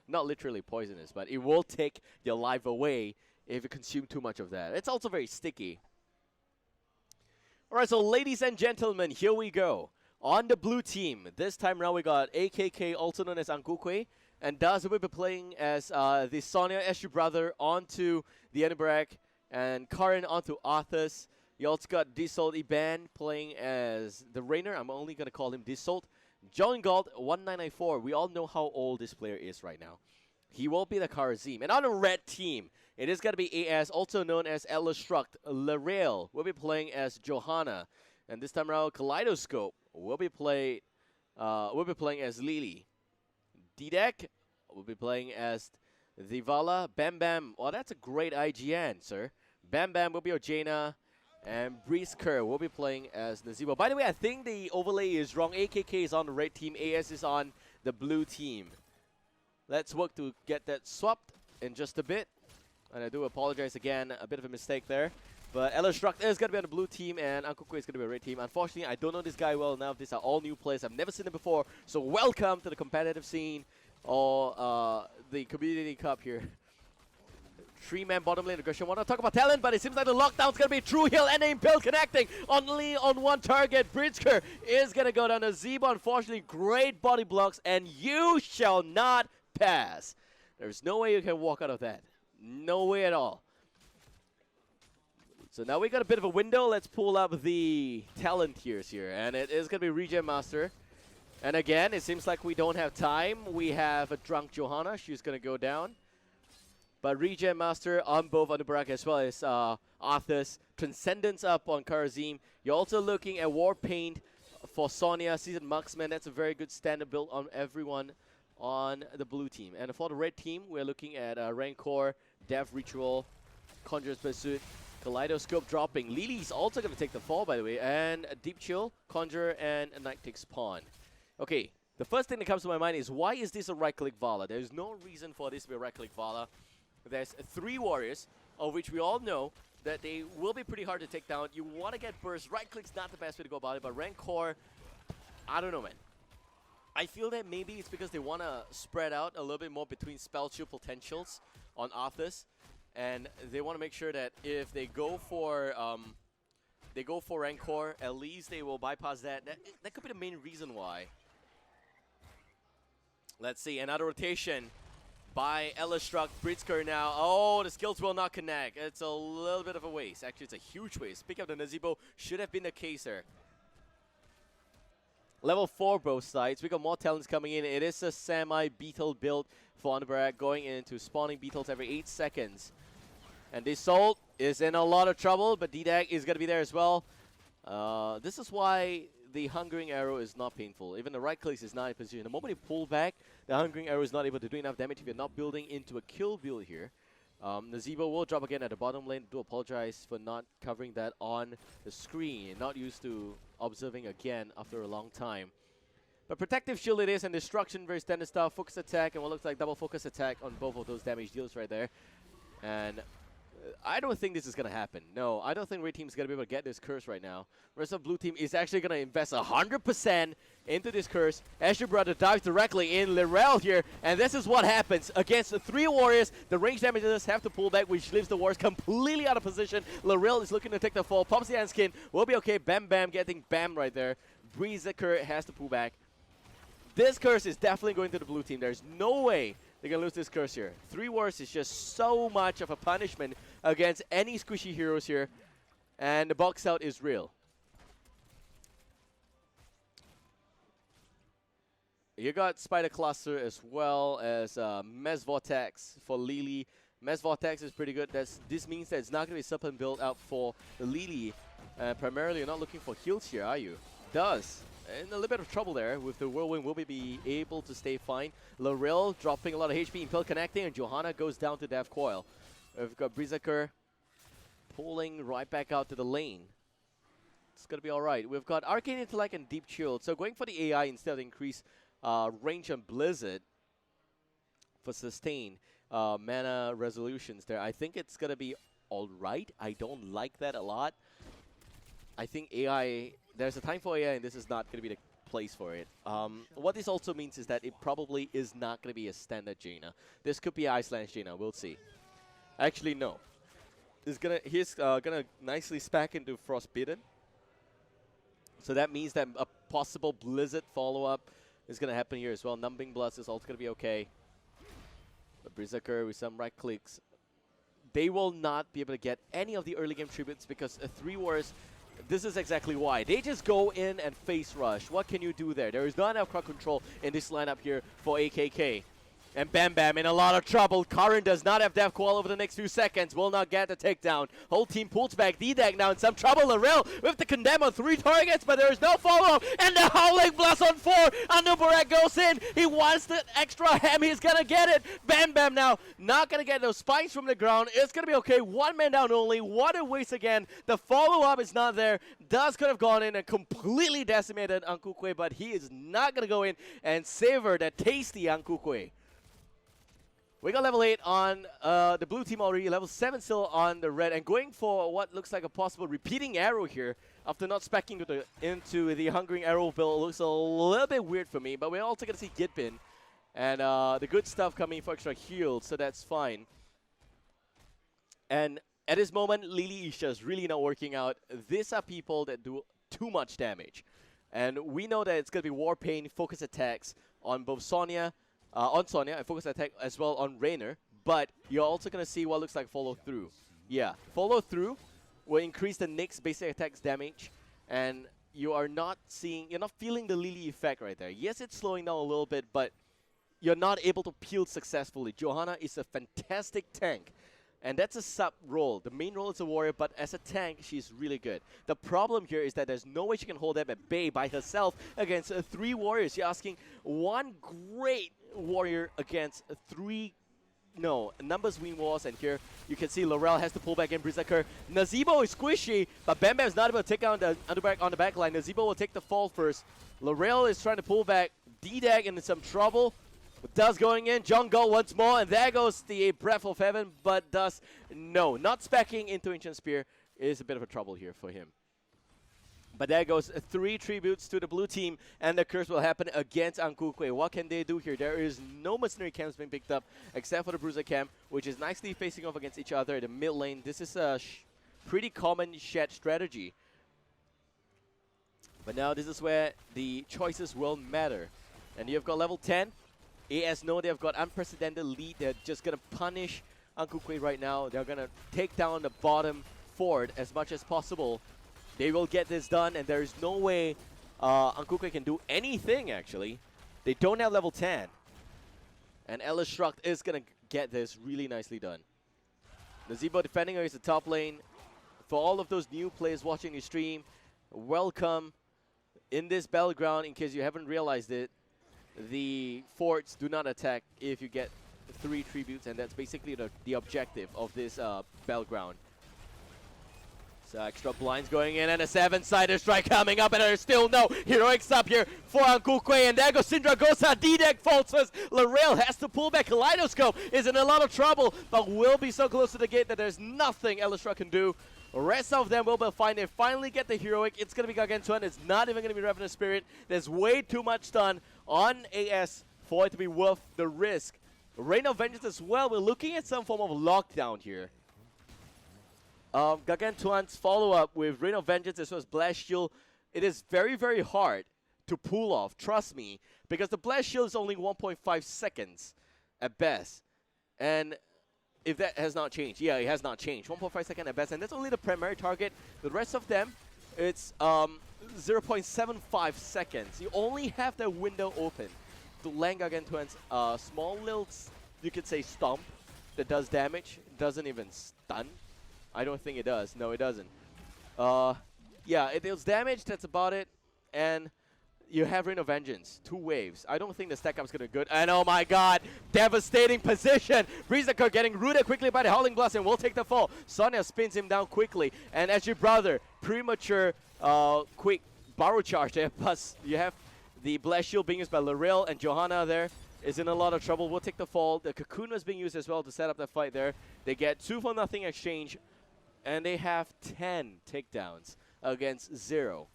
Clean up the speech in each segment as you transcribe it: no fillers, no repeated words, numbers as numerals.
not literally poisonous, but it will take your life away if you consume too much of that. It's also very sticky. Alright, so ladies and gentlemen, here we go. On the blue team, this time around we got AKK, also known as Kueh, and Daz will be playing as the Sonya SG brother onto the Enebrak, and Karin onto Arthas. You also got Dissolt Iban playing as the Rainer. I'm only going to call him Dissolt. John Galt, 1994. We all know how old this player is right now. He will be the Karazim. And on the red team, it is going to be AS, also known as Shrugged. Larael will be playing as Johanna. And this time around, Kaleidoscope will be playing as Lily. Didek will be playing as Divala. Bam Bam, well, that's a great IGN, sir. Bam Bam will be Ojana. And Breesker will be playing as Nazeebo. By the way, I think the overlay is wrong. AKK is on the red team. AS is on the blue team. Let's work to get that swapped in just a bit. And I do apologize again. A bit of a mistake there. But Shrugged is going to be on the blue team, and Kueh is going to be a red team. Unfortunately, I don't know this guy well enough. These are all new players. I've never seen them before. So welcome to the competitive scene, or the Community Cup here. 3-man bottom lane aggression. Want to talk about talent, but it seems like the lockdown's going to be True Hill and Impale connecting only on one target. Bridger is going to go down. Nazeebo, unfortunately, great body blocks, and you shall not pass. There's no way you can walk out of that. No way at all. So now we got a bit of a window. Let's pull up the talent tiers here, and it is going to be Regen Master. And again, it seems like we don't have time. We have a drunk Johanna. She's going to go down. But Regen Master on both Enebrak as well as Arthas. Transcendence up on Karazim. You're also looking at Warpaint for Sonya, Seasoned Marksman. That's a very good standard build on everyone on the blue team. And for the red team, we're looking at Rancor, Death Ritual, Conjurer's Pursuit, Kaleidoscope dropping. Lily's also going to take the fall, by the way. And Deep Chill, Conjurer, and a Night Takes Pawn. Okay, the first thing that comes to my mind is, why is this a right-click Vala? There's no reason for this to be a right-click Vala. There's 3 warriors, of which we all know that they will be pretty hard to take down. You want to get burst. Right-click's not the best way to go about it, but Rancor, I don't know, man. I feel that maybe it's because they want to spread out a little bit more between spell shield potentials on Arthas, and they want to make sure that if they go for Rancor, at least they will bypass that. That could be the main reason why. Let's see, another rotation by Shrugged. Bridger now. Oh, the skills will not connect. It's a little bit of a waste. Actually, it's a huge waste. Pick up the Nazeebo. Should have been the case there. Level 4 both sides. We got more talents coming in. It is a semi-beetle build for Enebrak, going into spawning beetles every 8 seconds. And Dissolt is in a lot of trouble, but D-Dag is going to be there as well. This is why the Hungering Arrow is not painful. Even the right click is not in position. The moment you pull back, the Hungering Arrow is not able to do enough damage if you're not building into a kill build here. Nazeebo will drop again at the bottom lane. Do apologize for not covering that on the screen. Not used to observing again after a long time. But Protective Shield it is, and Destruction, very standard stuff. Focus attack, and what looks like double focus attack on both of those damage deals right there. And I don't think this is going to happen. No, I don't think red team is going to be able to get this curse right now. Rest of blue team is actually going to invest 100% into this curse. SG Brother dives directly in Larael here, and this is what happens against the 3 warriors. The range damages have to pull back, which leaves the warriors completely out of position. Larael is looking to take the fall. Pops the hand skin. Will be okay. Bam Bam getting bam right there. Breezer has to pull back. This curse is definitely going to the blue team. There's no way they're going to lose this curse here. 3 warriors is just so much of a punishment against any squishy heroes here. And the box out is real. You got Spider Cluster as well as Mess Vortex for Lily. Mess Vortex is pretty good. This means that it's not going to be Serpent build out for the Lily. Primarily, you're not looking for heals here, are you? Does. In a little bit of trouble there with the Whirlwind. Will be able to stay fine. Larael dropping a lot of HP. Impale connecting, and Johanna goes down to Death Coil. We've got Breezer pulling right back out to the lane. It's going to be alright. We've got Arcane Intellect and Deep Chill. So going for the AI instead of increase range on Blizzard for sustain mana resolutions there. I think it's going to be alright. I don't like that a lot. I think AI, there's a time for AI, and this is not going to be the place for it. What this also means is that it probably is not going to be a standard Jaina. This could be Iceland's Jaina. We'll see. Actually, no. He's gonna nicely spec into Frostbitten. So that means that a possible Blizzard follow-up is gonna happen here as well. Numbing Blast is also gonna be okay. The Berserker with some right clicks. They will not be able to get any of the early game tributes because 3 Warriors, this is exactly why. They just go in and face rush. What can you do there? There is not enough crowd control in this lineup here for AKK. And Bam Bam in a lot of trouble. Karin does not have Death Coil over the next few seconds. Will not get the takedown. Whole team pulls back. D-Deck now in some trouble. Larell with the condemn on 3 targets, but there is no follow-up. And the Howling Blast on 4. Anubarak goes in. He wants the extra ham. He's going to get it. Bam Bam now not going to get those spikes from the ground. It's going to be okay. 1 man down only. What a waste again. The follow-up is not there. Dust could have gone in and completely decimated Ankukwe, but he is not going to go in and savor that tasty Ankukwe. We got level 8 on the blue team already, level 7 still on the red, and going for what looks like a possible repeating arrow here after not specking into the Hungering Arrow build. Looks a little bit weird for me, but we're also going to see Gitbin and the good stuff coming for extra heal, so that's fine. And at this moment, Lily Isha is really not working out. These are people that do too much damage. And we know that it's going to be War Pain, focus attacks on both Sonya, and focus attack as well on Raynor, but you're also going to see what looks like follow through. Yeah, follow through will increase the next basic attack's damage, and you're not feeling the Lily effect right there. Yes, it's slowing down a little bit, but you're not able to peel successfully. Johanna is a fantastic tank, and that's a sub role. The main role is a warrior, but as a tank, she's really good. The problem here is that there's no way she can hold them at bay by herself against 3 warriors. You're asking one great warrior against 3 numbers win wars, and here you can see Laurel has to pull back in Berserker. Nazeebo is squishy, but Bam Bam is not able to take out the Underback on the back line. Nazeebo will take the fall first. Laurel is trying to pull back. D-Dag in some trouble. Dust going in, Jungle once more, and there goes the Breath of Heaven, but Dust, no, not specking into Ancient Spear is a bit of a trouble here for him. But there goes 3 tributes to the blue team, and the curse will happen against Ankukwe. What can they do here? There is no mercenary camps being picked up, except for the Bruiser camp, which is nicely facing off against each other in the mid lane. This is a pretty common shed strategy. But now this is where the choices will matter. And you've got level 10. AS know they've got unprecedented lead. They're just going to punish Ankukwe right now. They're going to take down the bottom fort as much as possible. They will get this done, and there is no way Ankukwe can do anything, actually. They don't have level 10. And Ellis Shrugged is going to get this really nicely done. Nazeebo defending her is the top lane. For all of those new players watching the stream, welcome. In this battleground, in case you haven't realized it, the forts do not attack if you get 3 tributes, and that's basically the objective of this battleground. So extra blinds going in, and a 7-sided strike coming up, and there's still no heroics up here for Ankukwe, and there goes Syndra Gosa. D-Deck falls first. Larell has to pull back. Kaleidoscope is in a lot of trouble, but will be so close to the gate that there's nothing Elistra can do. The rest of them will be fine. They finally get the heroic. It's going to be Gargantuan. It's not even going to be Revenant Spirit. There's way too much done on AS for it to be worth the risk. Reign of Vengeance as well. We're looking at some form of lockdown here. Gargantuan's follow-up with Reign of Vengeance as well as Blast Shield. It is very, very hard to pull off, trust me, because the Blast Shield is only 1.5 seconds at best. And if that has not changed, yeah, it has not changed. 1.5 seconds at best, and that's only the primary target. The rest of them, it's 0.75 seconds. You only have that window open to land Gargantuan's small little, you could say, stomp that does damage. It doesn't even stun. I don't think it does. No, it doesn't. Yeah, it deals damage. That's about it. And you have Reign of Vengeance. 2 waves. I don't think the stack up is going to be good. And oh my god, devastating position. Breezeker getting rooted quickly by the Howling Blast and will take the fall. Sonya spins him down quickly. And as your brother, premature, quick barrel charge there. Plus, you have the Blast Shield being used by Larell, and Johanna there is in a lot of trouble. Will take the fall. The Cocoon was being used as well to set up the fight there. They get 2-for-0 exchange. And they have 10 takedowns against 0.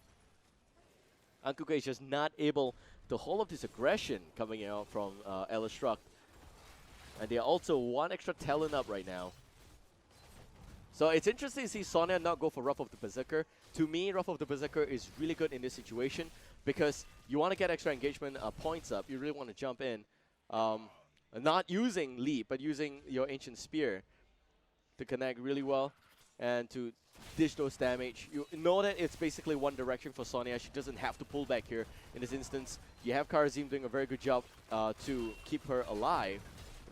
Ankuke is just not able to hold up this aggression coming out from Shrugged. And they are also one extra talent up right now. So it's interesting to see Sonya not go for Wrath of the Berserker. To me, Wrath of the Berserker is really good in this situation because you want to get extra engagement points up. You really want to jump in. Not using Leap, but using your Ancient Spear to connect really well and to dish those damage. You know that it's basically one direction for Sonya. She doesn't have to pull back here in this instance. You have Karazim doing a very good job to keep her alive.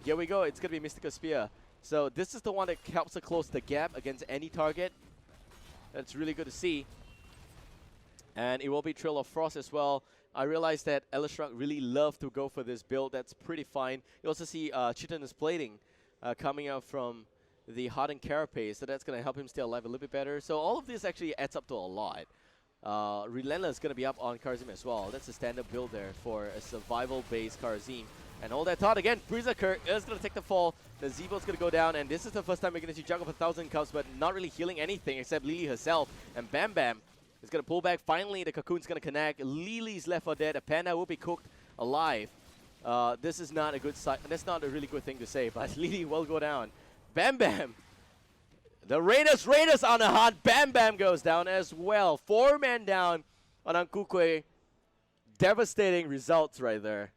Here we go. It's going to be Mystical Spear. So this is the one that helps to close the gap against any target. That's really good to see. And it will be Trail of Frost as well. I realized that Shrugged really love to go for this build. That's pretty fine. You also see Chitinous Plating coming out from the Hardened Carapace, so that's going to help him stay alive a little bit better. So all of this actually adds up to a lot. Relentless is going to be up on Karazim as well. That's a standard build there for a survival-based Karazim. And all that thought again, Berserker is going to take the fall. The Zeebo's going to go down, and this is the first time we're going to see Jug of 1,000 Cups, but not really healing anything except Lily herself. And Bam Bam is going to pull back. Finally, the Cocoon's going to connect. Lily's left for dead. A Panda will be cooked alive. This is not a good side. That's not a really good thing to say, but Lily will go down. Bam Bam! The Raiders on the hunt. Bam Bam goes down as well. 4 men down on Ankuke. Devastating results right there.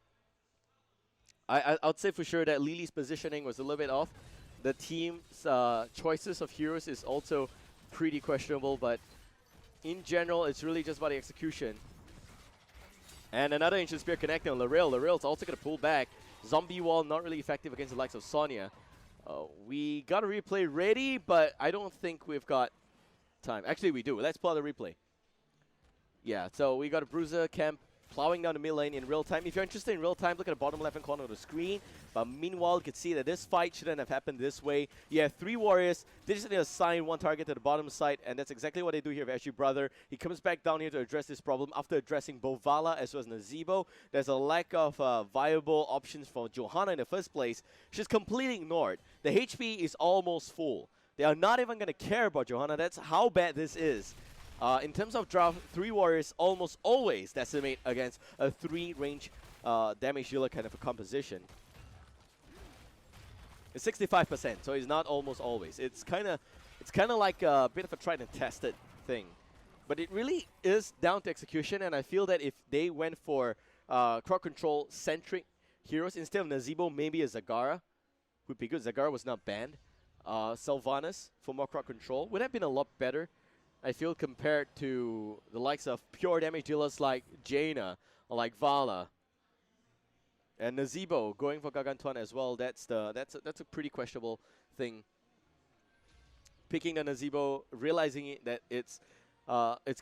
I would say for sure that Lily's positioning was a little bit off. The team's choices of heroes is also pretty questionable, but in general, it's really just about the execution. And another Ancient Spear connecting on Lorel. Lorel's also going to pull back. Zombie Wall not really effective against the likes of Sonya. We got a replay ready, but I don't think we've got time. Actually, we do. Let's pull out the replay. Yeah, so we got a Bruiser Camp plowing down the mid lane in real time. If you're interested in real time, look at the bottom left-hand corner of the screen. But meanwhile, you can see that this fight shouldn't have happened this way. You have 3 warriors. They just need to assign 1 target to the bottom side, and that's exactly what they do here with Ashy Brother. He comes back down here to address this problem after addressing both Vala as well as Nazebo. There's a lack of viable options for Johanna in the first place. She's completely ignored. The HP is almost full. They are not even going to care about Johanna. That's how bad this is. In terms of draft, 3 warriors almost always decimate against a 3 range damage dealer kind of a composition. It's 65%, so it's not almost always. It's kind of like a bit of a tried and tested thing. But it really is down to execution, and I feel that if they went for crowd control centric heroes instead of Nazebo, maybe a Zagara would be good. Zagara was not banned. Sylvanas for more crowd control would have been a lot better, I feel, compared to the likes of pure damage dealers like Jaina or like Vala. And Nazebo going for Gargantuan as well. That's a pretty questionable thing. Picking the Nazebo, realizing that it's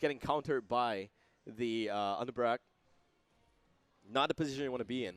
getting countered by the Underbrak. Not the position you want to be in.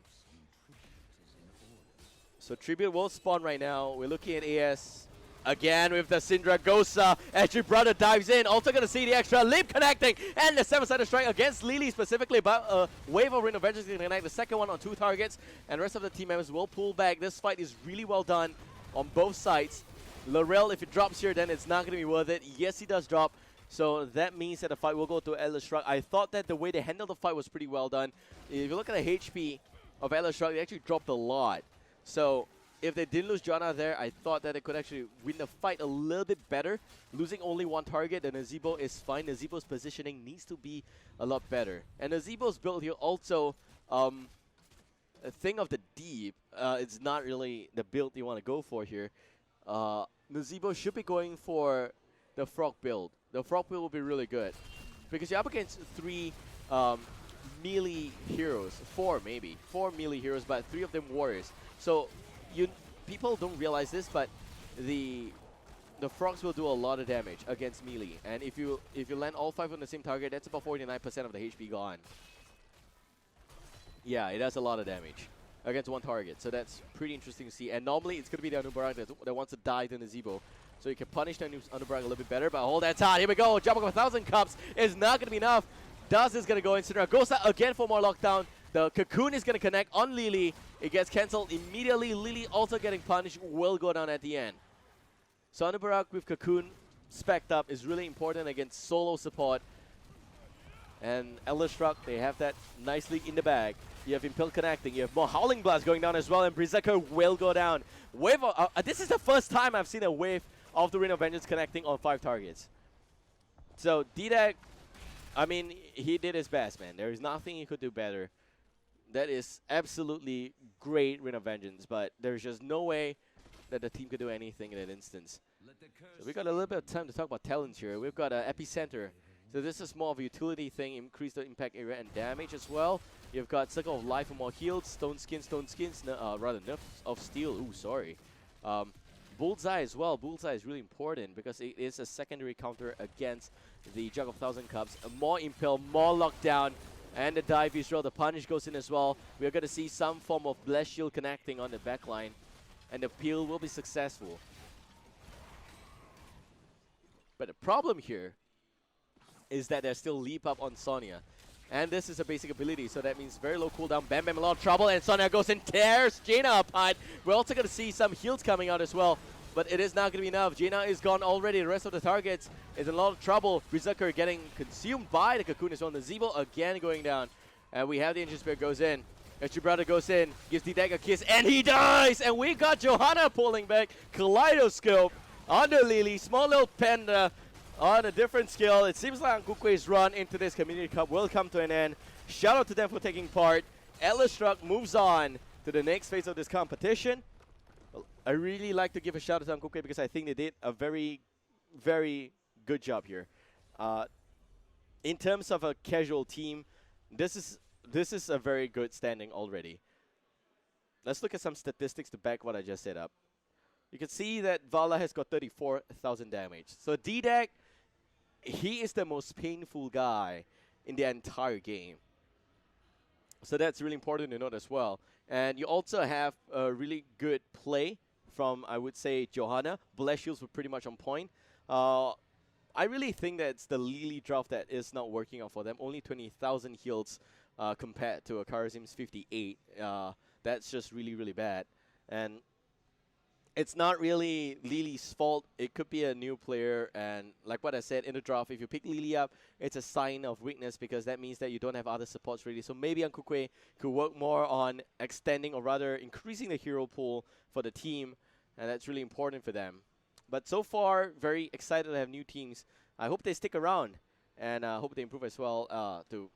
So Tribute will spawn right now. We're looking at AS. Again with the Syndragosa, Ashy Brother dives in, also going to see the extra leap connecting, and the 7-sided strike against Lily specifically, but a wave of Ring of Vengeance going to connect the second one on 2 targets, and the rest of the team members will pull back. This fight is really well done on both sides. Lorel, if it drops here, then it's not going to be worth it. Yes, he does drop, so that means that the fight will go to Shrugged. I thought that the way they handled the fight was pretty well done. If you look at the HP of Shrugged, they actually dropped a lot. So if they didn't lose Joanna there, I thought that they could actually win the fight a little bit better. Losing only 1 target, and Nazebo is fine. Nazebo's positioning needs to be a lot better. And Nazebo's build here also, a thing of the deep, it's not really the build you want to go for here. Nazebo should be going for the Frog build. The Frog build will be really good. Because you're up against 3 melee heroes. 4 maybe. 4 melee heroes, but 3 of them warriors. So people don't realize this, but the frogs will do a lot of damage against melee, and if you land all 5 on the same target, that's about 49% of the HP gone. Yeah, it does a lot of damage against 1 target, so that's pretty interesting to see. And normally it's going to be the Anubarak that wants to die to Nazebo, so you can punish the Anubarak a little bit better. But hold that tight. Here we go. Jump of 1,000 cups is not going to be enough. Dust is going to go in. Syndragosa again for more lockdown. The Cocoon is going to connect on Lily. It gets cancelled immediately. Lily also getting punished, will go down at the end. So Anubarak with Cocoon spec'd up is really important against solo support. And Shrugged, they have that nicely in the bag. You have Impel connecting, you have more Howling Blast going down as well, and Berserker will go down. Wave of, this is the first time I've seen a wave of the Ring of Vengeance connecting on 5 targets. So DDAG, I mean, he did his best, man. There is nothing he could do better. That is absolutely great Ring of Vengeance, but there's just no way that the team could do anything in that instance. So we got a little bit of time to talk about talents here. We've got Epicenter. So this is more of a utility thing, increase the impact area and damage as well. You've got Circle of Life for more heals, Stone Skins, rather Nerf of Steel, ooh, sorry. Bullseye as well. Bullseye is really important because it is a secondary counter against the Jug of 1,000 Cups. More Impel, more Lockdown, and the Dive Israel. The Punish goes in as well. We're going to see some form of Blessed Shield connecting on the backline, and the peel will be successful. But the problem here is that there's still Leap Up on Sonya. And this is a basic ability, so that means very low cooldown. Bam Bam, a lot of trouble, and Sonya goes and tears Jaina apart. We're also going to see some heals coming out as well, but it is not going to be enough. Jaina is gone already. The rest of the targets is in a lot of trouble. Berserker getting consumed by the Cocoon as well. The Zebo again going down. And we have the Ancient Spirit goes in. Extra Brother goes in, gives DDAG a kiss, and he dies! And we got Johanna pulling back. Kaleidoscope on the Lily. Small little panda on a different skill. It seems like Kueh's run into this Community Cup will come to an end. Shout out to them for taking part. Shrugged moves on to the next phase of this competition. I really like to give a shout out to Kueh because I think they did a very, very good job here. In terms of a casual team, this is a very good standing already. Let's look at some statistics to back what I just set up. You can see that Vala has got 34,000 damage. So DDAG, he is the most painful guy in the entire game. So that's really important to note as well. And you also have a really good play from, I would say, Johanna. Blessed Shields were pretty much on point. I really think that it's the Lily draft that is not working out for them. Only 20,000 heals compared to a Karazim's 58. That's just really, really bad. And it's not really Lily's fault. It could be a new player, and like what I said in the draft, if you pick Lily up, it's a sign of weakness because that means that you don't have other supports ready. So maybe Kueh could work more on extending or rather increasing the hero pool for the team, and that's really important for them. But so far, very excited to have new teams. I hope they stick around, and I hope they improve as well to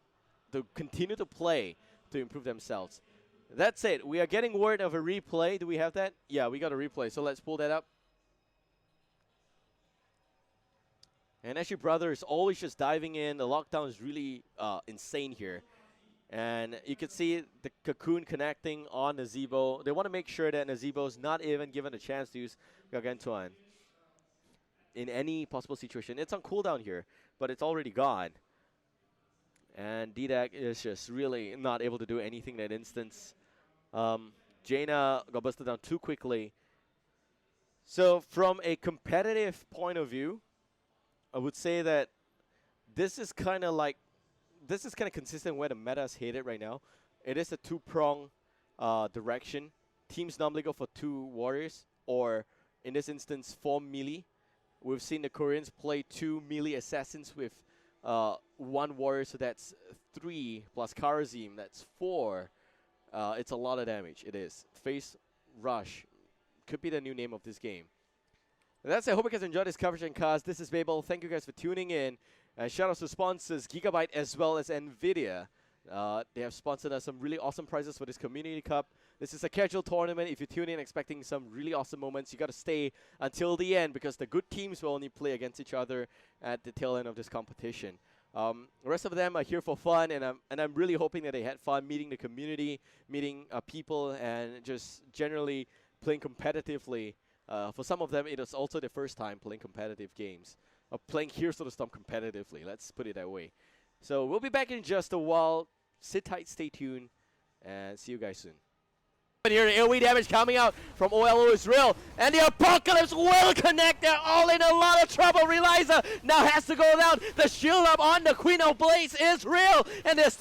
continue to play to improve themselves. That's it. We are getting word of a replay. Do we have that? Yeah, we got a replay. So let's pull that up. And actually, Brother is always just diving in. The lockdown is really insane here. And you can see the Cocoon connecting on Nazebo. They want to make sure that Nazebo's not even given a chance to use Gargantuan in any possible situation. It's on cooldown here, but it's already gone. And DDAG is just really not able to do anything in that instance. Jaina got busted down too quickly. So from a competitive point of view, I would say that this is kind of consistent where the meta is headed right now. It is a two-prong direction. Teams normally go for 2 warriors, or in this instance, 4 melee. We've seen the Koreans play 2 melee assassins with 1 warrior, so that's 3 plus Karazim, that's 4. It's a lot of damage. It is. Face Rush could be the new name of this game. And that's it. I hope you guys enjoyed this coverage and cast. This is Babel. Thank you guys for tuning in. Shout out to sponsors Gigabyte as well as Nvidia. They have sponsored us some really awesome prizes for this Community Cup. This is a casual tournament. If you tune in expecting some really awesome moments, you got to stay until the end because the good teams will only play against each other at the tail end of this competition. The rest of them are here for fun, and I'm really hoping that they had fun meeting the community, meeting people, and just generally playing competitively. For some of them, it is also their first time playing competitive games, playing Heroes of the Storm competitively. Let's put it that way. So we'll be back in just a while. Sit tight, stay tuned, and see you guys soon. And here the AoE damage coming out from OLO is real, and the Apocalypse will connect. They're all in a lot of trouble. Reliza now has to go down. The shield up on the Queen of Blaze is real, and they're still